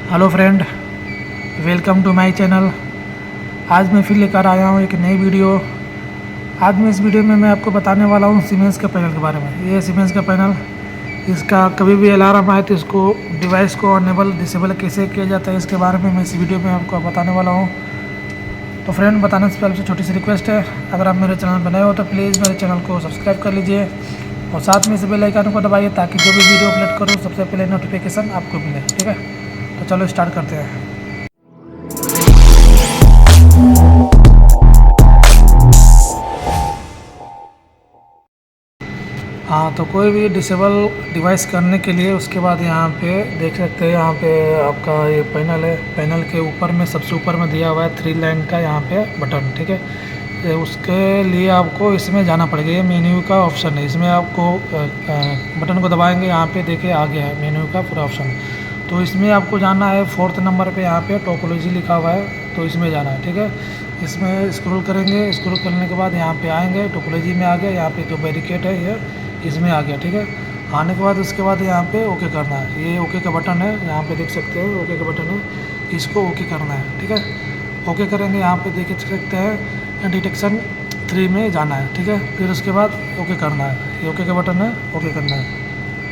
Hello friend, welcome to my channel. आज मैं फिर लेकर आया हूँ एक नई वीडियो। आज मैं इस वीडियो में मैं आपको बताने वाला हूँ सीमेंस के पैनल के बारे में। ये सीमेंस का पैनल, इसका कभी भी अलार्म आए तो इसको डिवाइस को अनेबल डिसेबल कैसे किया जाता है, इसके बारे में मैं इस वीडियो में आपको बताने वाला हूँ। तो फ्रेंड, बताने से पहले आपसे छोटी सी रिक्वेस्ट है, अगर आप मेरे चैनल पर नए हो तो प्लीज़ मेरे चैनल को सब्सक्राइब कर लीजिए और साथ में इस बेल आइकन को दबाइए ताकि जो भी वीडियो अपलोड करूँ सबसे पहले नोटिफिकेशन आपको मिले। ठीक है, तो चलो स्टार्ट करते हैं। हाँ, तो कोई भी डिसेबल डिवाइस करने के लिए उसके बाद यहाँ पे देख सकते हैं, यहाँ पे आपका ये पैनल है। पैनल के ऊपर में सबसे ऊपर में दिया हुआ है 3 लाइन का यहाँ पे बटन। ठीक है, ये उसके लिए आपको इसमें जाना पड़ेगा। ये मेन्यू का ऑप्शन है, इसमें आपको बटन को दबाएंगे, यहाँ पे देखिए आ गया है मेन्यू का पूरा ऑप्शन। तो इसमें आपको जाना है 4th नंबर पे, यहाँ पे टोपोलॉजी लिखा हुआ है, तो इसमें जाना है। ठीक है, इसमें स्क्रॉल करेंगे, स्क्रॉल करने के बाद यहाँ पे आएंगे, टोपोलॉजी में आ गया। यहाँ पे जो बैरिकेड है ये इसमें आ गया। ठीक है, आने के बाद उसके बाद यहाँ पे ओके करना है। ये ओके का बटन है, यहाँ पे देख सकते हो ओके का बटन है, इसको ओके करना है। ठीक है, ओके करेंगे, यहाँ पे देख सकते हैं डिटेक्शन 3 में जाना है। ठीक है, फिर उसके बाद ओके करना है, ये ओके का बटन है, ओके करना है।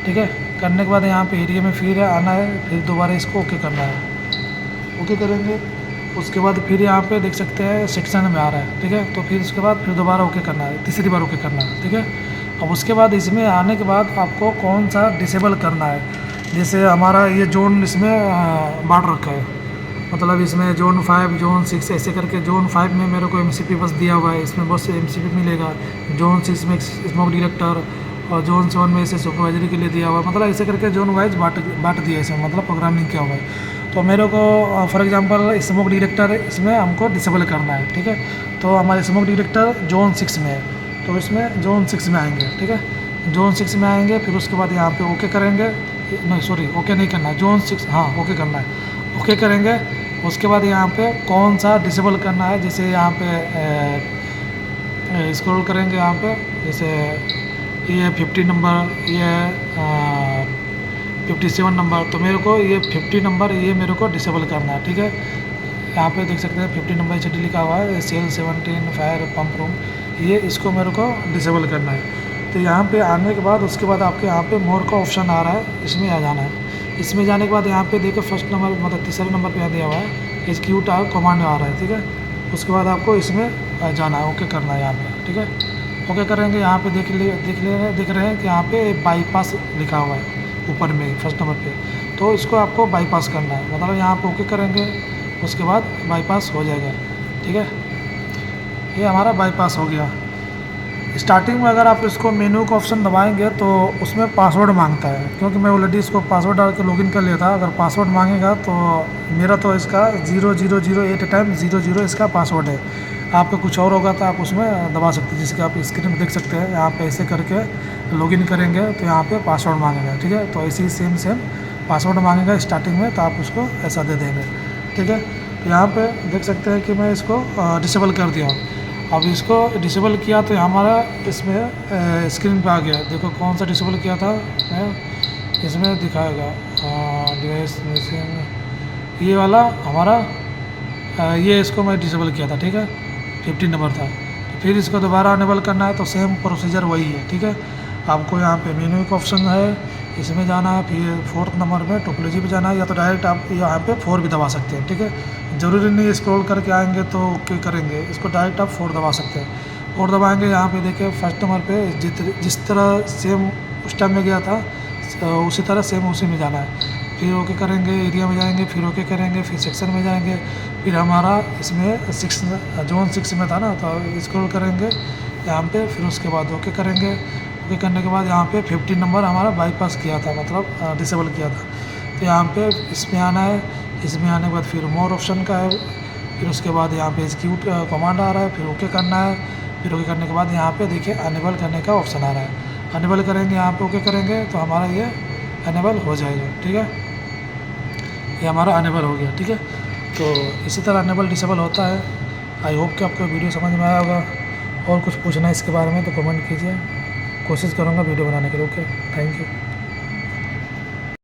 ठीक है, करने के बाद यहाँ पे एरिया में फिर आना है, फिर दोबारा इसको ओके करना है। ओके करेंगे, उसके बाद फिर यहाँ पे देख सकते हैं सेक्शन में आ रहा है। ठीक है, तो फिर उसके बाद फिर दोबारा ओके करना है, तीसरी बार ओके करना है। ठीक है, अब उसके बाद इसमें आने के बाद आपको कौन सा डिसेबल करना है। जैसे हमारा ये जोन इसमें बांट रखा है, मतलब इसमें जोन 5 जोन 6 ऐसे करके। जोन 5 में मेरे को एमसीपी बस दिया हुआ है, इसमें बस एमसीपी मिलेगा। जोन 6 में स्मोक डिटेक्टर और जोन 7 में इसे सुपरवाइजरी के लिए दिया हुआ है। मतलब ऐसे करके जोन वाइज बांट दिया है, इसमें मतलब प्रोग्रामिंग किया हुआ है। तो मेरे को फॉर एग्जांपल स्मोक डिटेक्टर इसमें हमको डिसेबल करना है। ठीक है, तो हमारे स्मोक डिटेक्टर जोन 6 में है, तो इसमें जोन 6 में आएंगे। ठीक है, जोन 6 में आएंगे, फिर उसके बाद यहाँ पे ओके करेंगे। नहीं सॉरी, ओके नहीं करना है, जोन 6 हाँ ओके करना है। ओके करेंगे, उसके बाद यहाँ पे कौन सा डिसेबल करना है। जैसे यहाँ पे स्क्रॉल करेंगे, यहाँ पे जैसे ये 50 नंबर, ये 57 नंबर, तो मेरे को ये 50 नंबर ये मेरे को डिसेबल करना है। ठीक है, यहाँ पे देख सकते हैं 50 नंबर एच लिखा हुआ है, सेल 17 फायर पंप रूम, ये इसको मेरे को डिसेबल करना है। तो यहाँ पे आने के बाद उसके बाद आपके यहाँ पे मोर का ऑप्शन आ रहा है, इसमें आ जाना है। इसमें जाने के बाद यहाँ पे देखो फर्स्ट नंबर मतलब तीसरे नंबर पे दिया हुआ है एक्जीक्यूट कमांड आ रहा है। ठीक है, उसके बाद आपको इसमें जाना है, ओके करना है यहाँ पे। ठीक है, ओके करेंगे, यहाँ पे देख रहे हैं कि यहाँ पे बाईपास लिखा हुआ है ऊपर में फर्स्ट नंबर पे, तो इसको आपको बाईपास करना है। मतलब यहाँ पे ओके करेंगे, उसके बाद बाईपास हो जाएगा। ठीक है, ये हमारा बाईपास हो गया। स्टार्टिंग में अगर आप इसको मेन्यू का ऑप्शन दबाएंगे तो उसमें पासवर्ड मांगता है, क्योंकि मैं ऑलरेडी इसको पासवर्ड डाल के लॉगिन कर लिया था। अगर पासवर्ड मांगेगा तो मेरा तो इसका 0008 टाइम 00 इसका पासवर्ड है। आपका कुछ और होगा तो आप उसमें दबा सकते हैं, जिसके आप स्क्रीन में देख सकते हैं। यहाँ पे ऐसे करके लॉगिन करेंगे तो यहाँ पे पासवर्ड मांगेगा। ठीक है, तो ऐसे ही सेम पासवर्ड मांगेगा स्टार्टिंग में, तो आप उसको ऐसा दे देंगे। ठीक है, तो यहाँ पे देख सकते हैं कि मैं इसको डिसेबल कर दिया हूँ। अब इसको डिसेबल किया तो हमारा इसमें स्क्रीन पे आ गया। देखो कौन सा डिसेबल किया था, मैं इसमें दिखाएगा डिवाइस मशीन, ये वाला हमारा ये इसको मैं डिसेबल किया था। ठीक है, 50 नंबर था। तो फिर इसको दोबारा अनेबल करना है, तो सेम प्रोसीजर वही है। ठीक है, आपको यहाँ पे मेन्यू का ऑप्शन है, इसमें जाना है, फिर 4th नंबर में टोपोलॉजी पे जाना है, या तो डायरेक्ट आप यहाँ पे 4 भी दबा सकते हैं। ठीक है, ज़रूरी नहीं स्क्रॉल करके आएंगे तो ओके करेंगे, इसको डायरेक्ट आप 4 दबा सकते हैं। 4 दबाएंगे, यहाँ पे देखिए फर्स्ट नंबर पे जिस तरह सेम उस टाइम में गया था उसी तरह सेम उसी में जाना है। फिर ओके करेंगे, एरिया में जाएंगे, फिर ओके करेंगे, फिर सेक्शन में जाएंगे। फिर हमारा इसमें 6 जोन 6 में था ना, तो स्क्रॉल करेंगे यहाँ पे, फिर उसके बाद ओके करेंगे। ओके करने के बाद यहाँ पे 50 नंबर हमारा बाईपास किया था, मतलब डिसेबल किया था। तो यहाँ पे इसमें आना है, इसमें आने के बाद फिर मोर ऑप्शन का है, फिर उसके बाद यहाँ पे एक्जीक्यूट कमांड आ रहा है, फिर ओके करना है। फिर ओके करने के बाद यहाँ पे देखिए अनेबल करने का ऑप्शन आ रहा है, अनेबल करेंगे, यहाँ पे ओके करेंगे तो हमारा ये अनेबल हो जाएगा। ठीक है, ये हमारा अनेबल हो गया। ठीक है, तो इसी तरह अनेबल डिसेबल होता है। आई होप कि आपको वीडियो समझ में आया होगा। और कुछ पूछना है इसके बारे में तो कमेंट कीजिए, कोशिश करूँगा वीडियो बनाने के लिए। Okay, thank you.